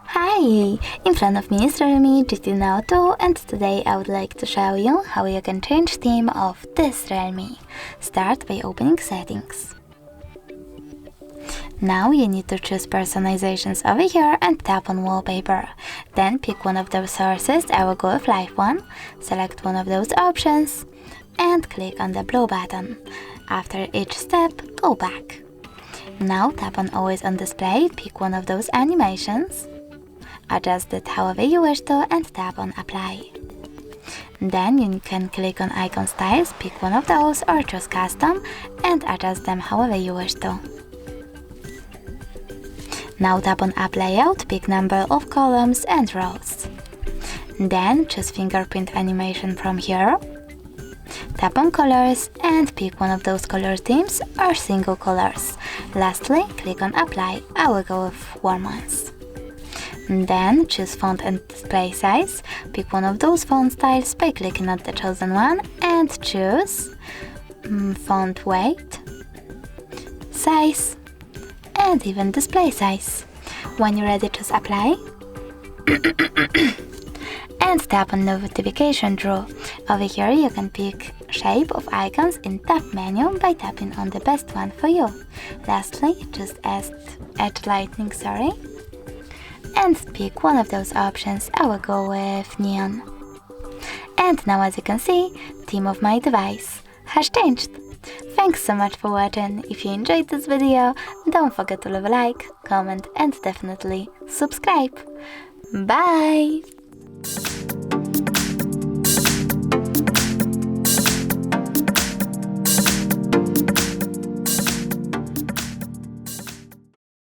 Hi! In front of me is REALME GT Neo2 and today I would like to show you how you can change theme of this REALME. Start by opening settings. Now you need to choose Personalizations over here and tap on Wallpaper. Then pick one of those sources, I will go with live one, select one of those options and click on the blue button. After each step, go back. Now tap on Always on Display, pick one of those animations, adjust it however you wish to and tap on Apply. Then you can click on Icon Styles, pick one of those or choose Custom and adjust them however you wish to. Now tap on App Layout, pick number of columns and rows. Then choose Fingerprint Animation from here. Tap on Colors and pick one of those color themes or single colors. Lastly, click on Apply, I will go with warm ones. Then choose Font and Display Size, pick one of those font styles by clicking on the chosen one and choose Font Weight, Size and even Display Size. When you're ready, choose Apply and tap on Notification Draw. Over here you can pick shape of icons in Tab menu by tapping on the best one for you. Lastly, just add lightning, and pick one of those options. I will go with neon. And now as you can see, theme of my device has changed. Thanks so much for watching. If you enjoyed this video, don't forget to leave a like, comment and definitely subscribe. Bye!